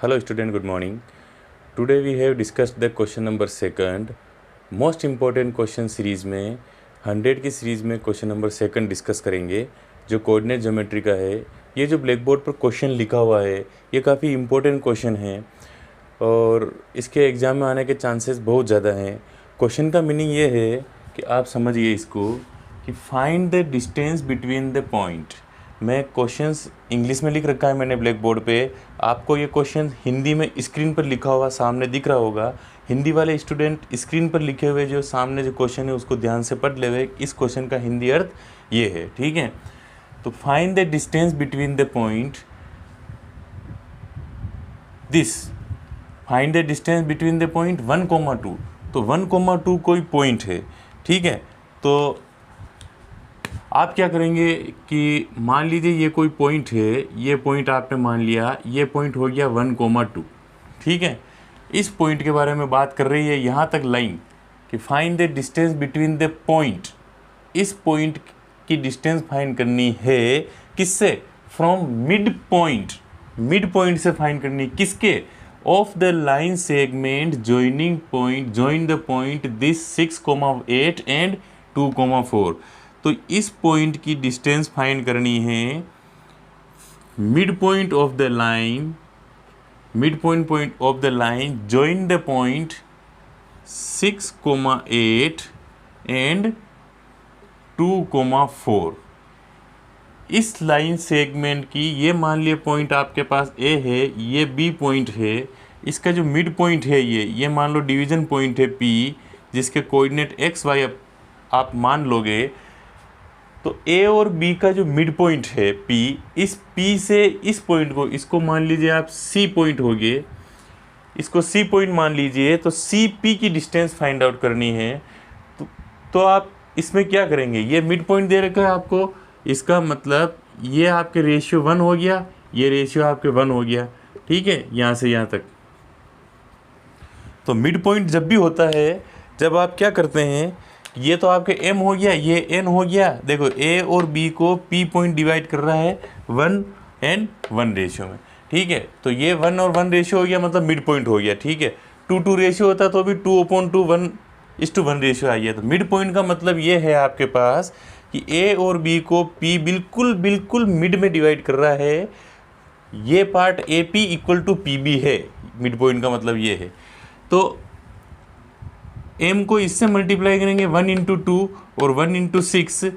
Hello student, good morning. Today we have discussed the question number second. Most important question series में 100 की series में question number second discuss करेंगे जो coordinate geometry का है। ये जो ब्लैक बोर्ड पर क्वेश्चन लिखा हुआ है ये काफ़ी इम्पोर्टेंट क्वेश्चन है और इसके एग्ज़ाम में आने के चांसेस बहुत ज़्यादा हैं। क्वेश्चन का मीनिंग ये है कि आप समझिए इसको कि find the distance between the point. मैं क्वेश्चंस इंग्लिश में लिख रखा है मैंने ब्लैक बोर्ड पे, आपको ये क्वेश्चन हिंदी में स्क्रीन पर लिखा हुआ सामने दिख रहा होगा। हिंदी वाले स्टूडेंट स्क्रीन पर लिखे हुए जो सामने जो क्वेश्चन है उसको ध्यान से पढ़ ले। इस क्वेश्चन का हिंदी अर्थ ये है, ठीक है। तो find the distance between the point this, find the distance between the point 1,2। तो 1,2 कोई पॉइंट है, ठीक है। तो आप क्या करेंगे कि मान लीजिए ये कोई पॉइंट है, ये पॉइंट आपने मान लिया, ये पॉइंट हो गया 1,2, ठीक है। इस पॉइंट के बारे में बात कर रही है यहाँ तक लाइन कि find the distance between the point. इस पॉइंट की डिस्टेंस फाइंड करनी है किससे? From mid point, mid point से फाइंड करनी किसके? Of the line segment joining point, join the point this 6,8 and 2,4। तो इस पॉइंट की डिस्टेंस फाइंड करनी है mid point of the line, mid point of the line join the point 6,8 and 2,4। इस line segment की ये मान लिए पॉइंट आपके पास ए है, ये बी पॉइंट है, इसका जो मिड पॉइंट है ये मान लो डिवीजन पॉइंट है पी, जिसके कोऑर्डिनेट एक्स वाई आप मान लोगे। तो ए और बी का जो मिड पॉइंट है पी, इस पी से इस पॉइंट को, इसको मान लीजिए आप सी पॉइंट हो गए, इसको सी पॉइंट मान लीजिए। तो सी पी की डिस्टेंस फाइंड आउट करनी है। तो आप इसमें क्या करेंगे, ये मिड पॉइंट दे रखा है आपको, इसका मतलब ये आपके रेशियो 1 हो गया, ये रेशियो आपके 1 हो गया, ठीक है, यहाँ से यहाँ तक। तो मिड पॉइंट जब भी होता है, जब आप क्या करते हैं, ये तो आपके m हो गया, ये n हो गया। देखो a और b को p पॉइंट डिवाइड कर रहा है 1:1 रेशियो में, ठीक है। तो ये 1:1 रेशियो हो गया, मतलब मिड पॉइंट हो गया, ठीक है। 2:2 रेशियो होता तो भी 2/2 1:1 रेशियो आ गया। तो मिड पॉइंट का मतलब ये है आपके पास कि a और b को p बिल्कुल मिड में डिवाइड कर रहा है। ये पार्ट AP = PB है, मिड पॉइंट का मतलब ये है। तो m को इससे मल्टीप्लाई करेंगे 1 × 2 और 1 × 6।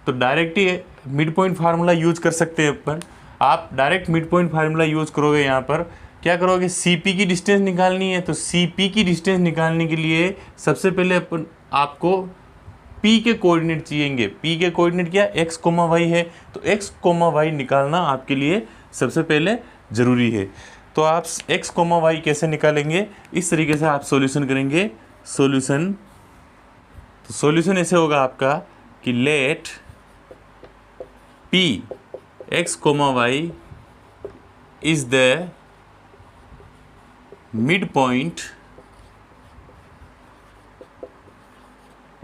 तो डायरेक्ट ही मिड पॉइंट फार्मूला यूज कर सकते हैं अपन। आप direct mid point formula use करोगे, यहाँ पर क्या करोगे, CP की डिस्टेंस निकालनी है। तो CP की डिस्टेंस निकालने के लिए सबसे पहले अपन आपको P के कोऑर्डिनेट चाहिएंगे। P के कोऑर्डिनेट क्या, x, y है। तो x, y निकालना आपके लिए सबसे पहले ज़रूरी है। तो आप x, y कैसे निकालेंगे, इस तरीके से आप सॉल्यूशन करेंगे। सॉल्यूशन, तो सॉल्यूशन ऐसे होगा आपका कि let P x, y is the mid point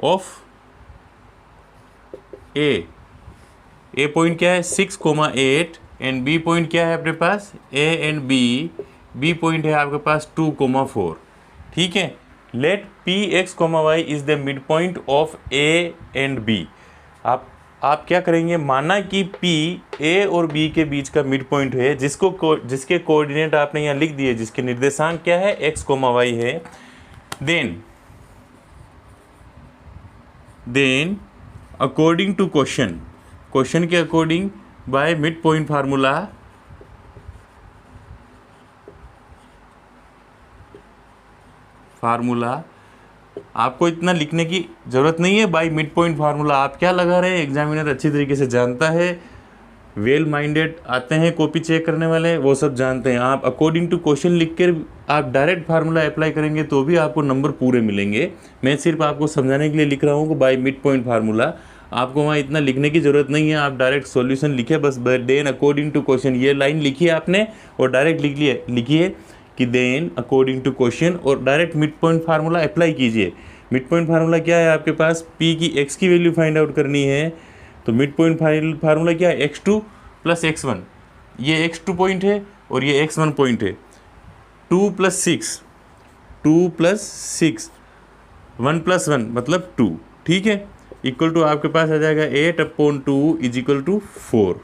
of a point क्या है 6,8 एंड B पॉइंट क्या है अपने पास A एंड B पॉइंट है आपके पास 2,4, ठीक है। Let P x, y is the mid point of A and B। आप क्या करेंगे, माना कि P A और B के बीच का मिड पॉइंट है, जिसके कोऑर्डिनेट आपने यहाँ लिख दिए, जिसके निर्देशांक क्या है x, y है। देन अकॉर्डिंग टू क्वेश्चन के according by mid point formula आपको इतना लिखने की ज़रूरत नहीं है। बाय मिड पॉइंट फार्मूला आप क्या लगा रहे हैं, एग्जामिनर अच्छी तरीके से जानता है। वेल माइंडेड आते हैं कॉपी चेक करने वाले, वो सब जानते हैं। आप अकॉर्डिंग टू क्वेश्चन लिख कर आप डायरेक्ट फार्मूला अप्लाई करेंगे तो भी आपको नंबर पूरे मिलेंगे। मैं सिर्फ आपको समझाने के लिए लिख रहा हूँ कि बाय मिड पॉइंट फार्मूला, आपको वहाँ इतना लिखने की ज़रूरत नहीं है। आप डायरेक्ट सॉल्यूशन लिखे बस, देन अकॉर्डिंग टू क्वेश्चन, ये लाइन लिखी आपने और डायरेक्ट लिखिए कि देन अकॉर्डिंग टू क्वेश्चन, और direct mid point formula apply कीजिए। मिड पॉइंट फार्मूला क्या है आपके पास, P की x की वैल्यू फाइंड आउट करनी है। तो मिड पॉइंट फार्मूला क्या है, x2 + x1। ये x2 पॉइंट है और ये x1 पॉइंट है। 2 + 6, 2 + 6, 1 + 1 मतलब 2, ठीक है, इक्वल टू आपके पास आ जाएगा 8/2 इज इक्वल टू 4,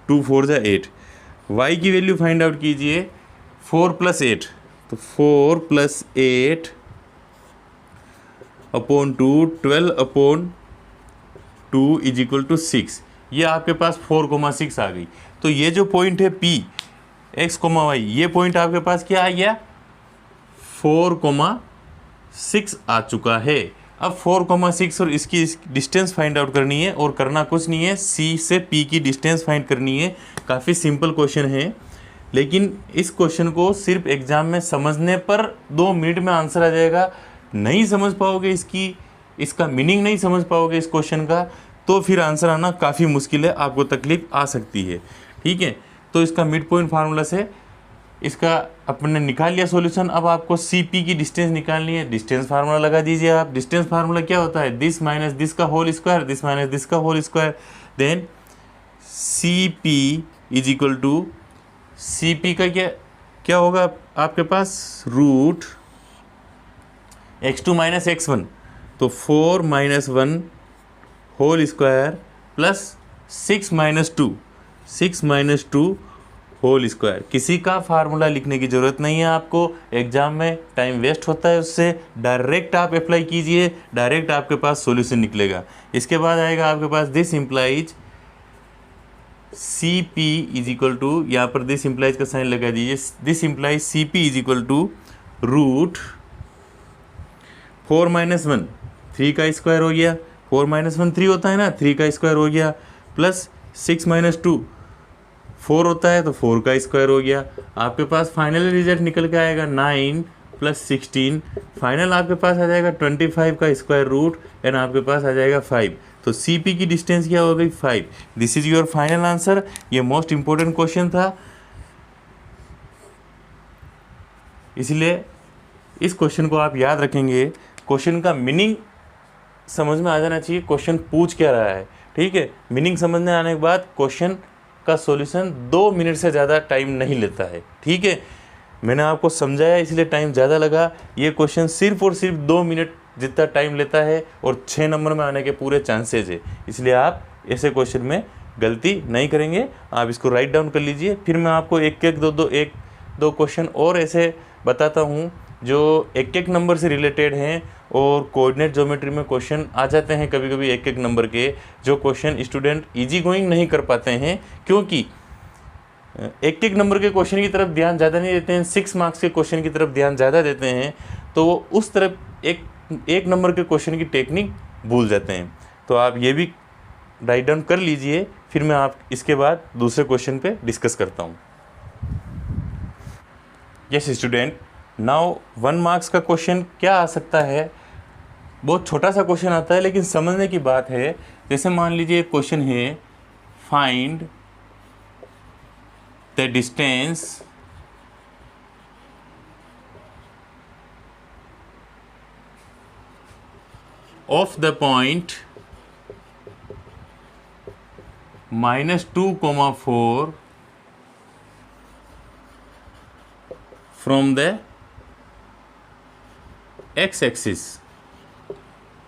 2 4 = 8। y की वैल्यू फाइंड आउट कीजिए, 4 + 8, तो 4 + 8/2, 12/2 इज इक्वल टू 6। ये आपके पास 4,6 आ गई। तो ये जो पॉइंट है P x, y, ये पॉइंट आपके पास क्या आ गया, 4,6 आ चुका है। अब 4,6 और इसकी डिस्टेंस फाइंड आउट करनी है, और करना कुछ नहीं है, C से P की डिस्टेंस फाइंड करनी है। काफ़ी सिंपल क्वेश्चन है, लेकिन इस क्वेश्चन को सिर्फ एग्जाम में समझने पर 2 मिनट में आंसर आ जाएगा। नहीं समझ पाओगे, इसका मीनिंग नहीं समझ पाओगे इस क्वेश्चन का, तो फिर आंसर आना काफ़ी मुश्किल है, आपको तकलीफ आ सकती है, ठीक है। तो इसका मिड पॉइंट फार्मूला से इसका अपने निकाल लिया सॉल्यूशन। अब आपको CP की डिस्टेंस निकालनी है, डिस्टेंस फार्मूला लगा दीजिए आप। डिस्टेंस फार्मूला क्या होता है, दिस माइनस दिस का whole square, this minus this का whole square, then CP is equal to, CP का क्या होगा आपके पास, रूट x2 - x1, तो 4 - 1 होल स्क्वायर प्लस 6 - 2, 6 - 2 होल स्क्वायर। किसी का फार्मूला लिखने की ज़रूरत नहीं है आपको, एग्जाम में टाइम वेस्ट होता है उससे। डायरेक्ट आप अप्लाई कीजिए, डायरेक्ट आपके पास सॉल्यूशन निकलेगा। इसके बाद आएगा आपके पास this implies CP is equal to, यहाँ पर दिस इम्प्लाइज का साइन लगा दीजिए, this implies CP is equal to root 4 - 1, 3 का स्क्वायर हो गया, 4 - 1 3 होता है ना, 3 का स्क्वायर हो गया, प्लस 6 - 2 4 होता है, तो 4 का स्क्वायर हो गया। आपके पास फाइनल रिजल्ट निकल के आएगा 9 + 16, फाइनल आपके पास आ जाएगा 25 का स्क्वायर रूट, एंड आपके पास आ जाएगा 5। तो CP की डिस्टेंस क्या हो गई, 5। This is your final answer. ये मोस्ट इंपॉर्टेंट क्वेश्चन था, इसलिए इस क्वेश्चन को आप याद रखेंगे। क्वेश्चन का मीनिंग समझ में आ जाना चाहिए, क्वेश्चन पूछ क्या रहा है, ठीक है। मीनिंग समझने आने के बाद क्वेश्चन का सॉल्यूशन 2 मिनट से ज़्यादा टाइम नहीं लेता है, ठीक है। मैंने आपको समझाया इसलिए टाइम ज़्यादा लगा। ये क्वेश्चन सिर्फ और सिर्फ 2 मिनट जितना टाइम लेता है, और 6 नंबर में आने के पूरे चांसेज है, इसलिए आप ऐसे क्वेश्चन में गलती नहीं करेंगे। आप इसको राइट डाउन कर लीजिए। फिर मैं आपको एक दो क्वेश्चन और ऐसे बताता हूँ जो एक नंबर से रिलेटेड हैं, और कोऑर्डिनेट ज्योमेट्री में क्वेश्चन आ जाते हैं कभी कभी एक नंबर के, जो क्वेश्चन स्टूडेंट इजी गोइंग नहीं कर पाते हैं, क्योंकि एक नंबर के क्वेश्चन की तरफ ध्यान ज़्यादा नहीं देते हैं, 6 मार्क्स के क्वेश्चन की तरफ ध्यान ज़्यादा देते हैं, तो वो उस तरफ एक नंबर के क्वेश्चन की टेक्निक भूल जाते हैं। तो आप ये भी राइट डाउन कर लीजिए, फिर मैं आप इसके बाद दूसरे क्वेश्चन पे डिस्कस करता हूँ। यस स्टूडेंट, नाउ 1 मार्क्स का क्वेश्चन क्या आ सकता है, बहुत छोटा सा क्वेश्चन आता है, लेकिन समझने की बात है। जैसे मान लीजिए एक क्वेश्चन है, find the distance of the point -2,4 from the x axis.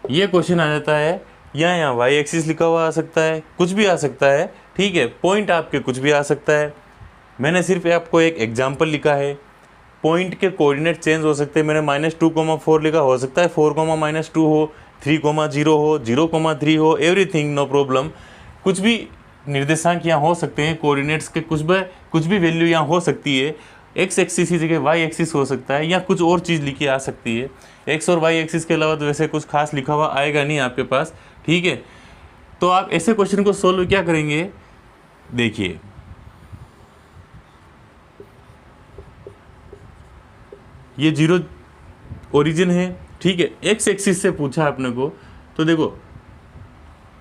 ये क्वेश्चन आ जाता है, या यहाँ y एक्सिस लिखा हुआ आ सकता है, कुछ भी आ सकता है, ठीक है। पॉइंट आपके कुछ भी आ सकता है। मैंने सिर्फ आपको एक एग्जांपल लिखा है, पॉइंट के कोऑर्डिनेट चेंज हो सकते हैं। मैंने -2,4 लिखा, हो सकता है 4,-2 हो, 3,0 हो, 0,3 हो, एवरीथिंग नो प्रॉब्लम। कुछ भी निर्देशांक यहाँ हो सकते हैं, कोऑर्डिनेट्स के कुछ भी वैल्यू यहाँ हो सकती है। x एक्सिस की जगह y एक्सिस हो सकता है, या कुछ और चीज़ लिखी आ सकती है। x और y एक्सिस के अलावा तो वैसे कुछ खास लिखा हुआ आएगा नहीं आपके पास, ठीक है। तो आप ऐसे क्वेश्चन को सोल्व क्या करेंगे, देखिए ये 0 ओरिजिन है, ठीक है। x एक्सिस से पूछा आपने को, तो देखो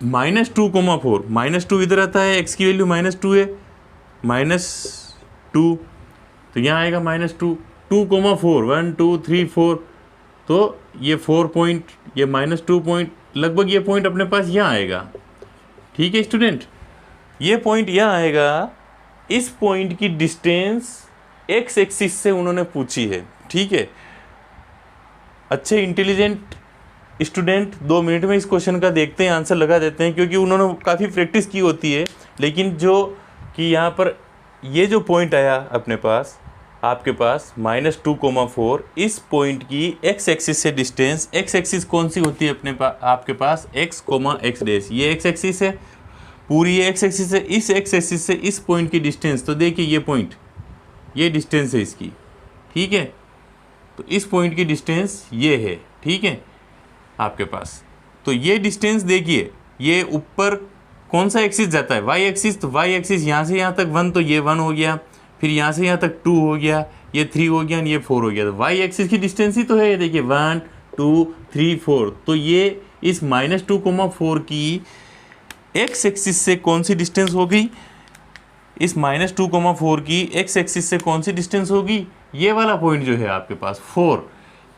-2,4, -2 इधर आता है, x की वैल्यू -2 है, -2, तो यहाँ आएगा -2, 2,4, 1 2 3 4, तो ये 4 पॉइंट, ये -2 पॉइंट, लगभग ये पॉइंट अपने पास यहाँ आएगा, ठीक है स्टूडेंट। ये पॉइंट यहाँ आएगा, इस पॉइंट की डिस्टेंस एक्स एक्सिस से उन्होंने पूछी है, ठीक है। अच्छे इंटेलिजेंट स्टूडेंट 2 मिनट में इस क्वेश्चन का देखते हैं, आंसर लगा देते हैं, क्योंकि उन्होंने काफ़ी प्रैक्टिस की होती है। लेकिन जो कि यहाँ पर ये जो पॉइंट आया अपने पास, आपके पास -2,4, इस पॉइंट की एक्स एक्सिस से डिस्टेंस, एक्स एक्सिस कौन सी होती है अपने पास, आपके पास x, x डैश, ये एक्स एक्सिस है, पूरी ये एक्स एक्सिस है। इस एक्स एक्सिस से इस पॉइंट की डिस्टेंस, तो देखिए ये पॉइंट, ये डिस्टेंस है इसकी, ठीक है। तो इस पॉइंट की डिस्टेंस ये है, ठीक है, आपके पास। तो ये डिस्टेंस देखिए, ये ऊपर कौन सा एक्सिस जाता है, y एक्सिस। तो y एक्सिस यहाँ से यहाँ तक 1, तो ये 1 हो गया, फिर यहाँ से यहाँ तक 2 हो गया, ये 3 हो गया, ये 4 हो गया। तो y एक्सिस की डिस्टेंस ही तो है, ये देखिए 1 2 3 4। तो ये इस -2,4 की x एक्सिस से कौन सी डिस्टेंस होगी, इस -2,4 की x एक्सिस से कौन सी डिस्टेंस होगी, ये वाला पॉइंट जो है आपके पास 4।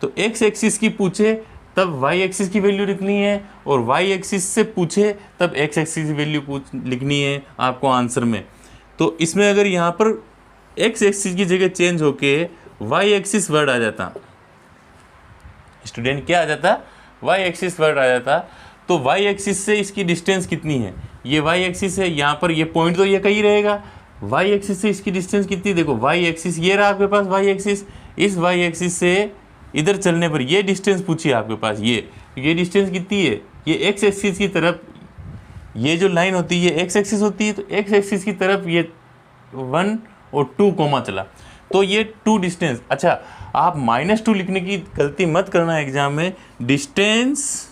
तो x एक्सिस की पूछे तब y एक्सिस की वैल्यू लिखनी है, और y एक्सिस से पूछे तब x एक्सिस की वैल्यू लिखनी है आपको आंसर में। तो इसमें अगर यहाँ पर x एक्सिस की जगह चेंज होके y एक्सिस वर्ड आ जाता, स्टूडेंट क्या आ जाता, y एक्सिस वर्ड आ जाता, तो y एक्सिस से इसकी डिस्टेंस कितनी है, ये y एक्सिस है, यहाँ पर ये पॉइंट तो ये कहीं रहेगा। y एक्सिस से इसकी डिस्टेंस कितनी, देखो y एक्सिस ये रहा आपके पास y एक्सिस, इस y एक्सिस से इधर चलने पर ये डिस्टेंस पूछी आपके पास, ये डिस्टेंस कितनी है, ये x एक्सिस की तरफ, ये जो लाइन होती है ये x एक्सिस होती है, तो x एक्सिस की तरफ ये 1 और 2 कोमा चला, तो ये 2 डिस्टेंस। अच्छा, आप -2 लिखने की गलती मत करना एग्जाम में, distance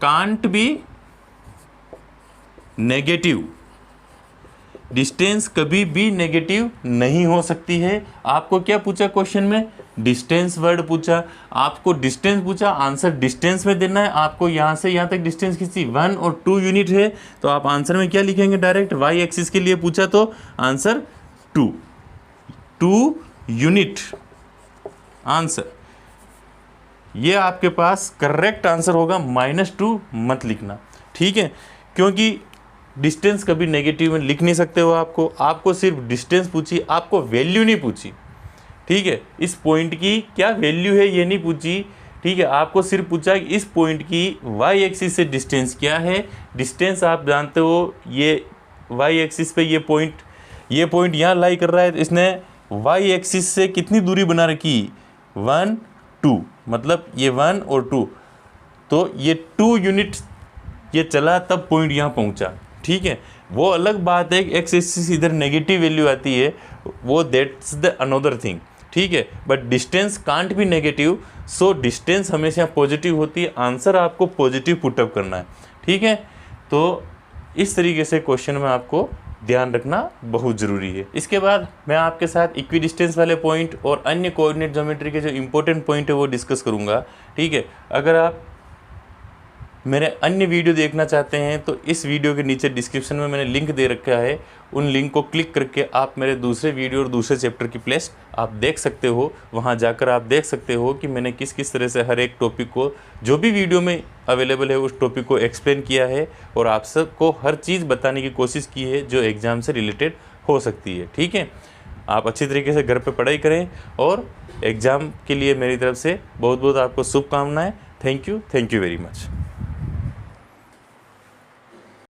can't be negative, distance कभी भी नेगेटिव नहीं हो सकती है। आपको क्या पूछा क्वेश्चन में, डिस्टेंस वर्ड पूछा, आपको डिस्टेंस पूछा, आंसर डिस्टेंस में देना है। आपको यहाँ से यहाँ तक डिस्टेंस कितनी 1 और 2 यूनिट है, तो आप आंसर में क्या लिखेंगे, डायरेक्ट y एक्सिस के लिए पूछा तो आंसर 2 यूनिट आंसर। ये आपके पास करेक्ट आंसर होगा, -2 मत लिखना, ठीक है, क्योंकि डिस्टेंस कभी नेगेटिव में लिख नहीं सकते हो। आपको सिर्फ डिस्टेंस पूछी, आपको वैल्यू नहीं पूछी, ठीक है। इस पॉइंट की क्या वैल्यू है ये नहीं पूछी, ठीक है। आपको सिर्फ पूछा कि इस पॉइंट की y एक्सिस से डिस्टेंस क्या है। डिस्टेंस आप जानते हो, ये y एक्सिस पे ये पॉइंट यहाँ लाई कर रहा है, तो इसने y एक्सिस से कितनी दूरी बना रखी, 1 2, मतलब ये 1 और 2, तो ये 2 यूनिट ये चला तब पॉइंट यहाँ पहुँचा, ठीक है। वो अलग बात है कि एक्स एक्सिस इधर नेगेटिव वैल्यू आती है, वो दैट्स द अनदर थिंग, ठीक है। But distance can't be negative, so distance हमेशा पॉजिटिव होती है, आंसर आपको पॉजिटिव पुटअप करना है, ठीक है। तो इस तरीके से क्वेश्चन में आपको ध्यान रखना बहुत ज़रूरी है। इसके बाद मैं आपके साथ इक्वी डिस्टेंस वाले पॉइंट और अन्य कोऑर्डिनेट ज्योमेट्री के जो इंपॉर्टेंट पॉइंट है वो डिस्कस करूँगा, ठीक है। अगर आप मेरे अन्य वीडियो देखना चाहते हैं तो इस वीडियो के नीचे डिस्क्रिप्शन में मैंने लिंक दे रखा है, उन लिंक को क्लिक करके आप मेरे दूसरे वीडियो और दूसरे चैप्टर की प्लेलिस्ट आप देख सकते हो। वहां जाकर आप देख सकते हो कि मैंने किस किस तरह से हर एक टॉपिक को, जो भी वीडियो में अवेलेबल है, उस टॉपिक को एक्सप्लेन किया है और आप सबको हर चीज़ बताने की कोशिश की है जो एग्ज़ाम से रिलेटेड हो सकती है, ठीक है। आप अच्छी तरीके से घर पर पढ़ाई करें और एग्ज़ाम के लिए मेरी तरफ से बहुत बहुत आपको शुभकामनाएँ। Thank you very much.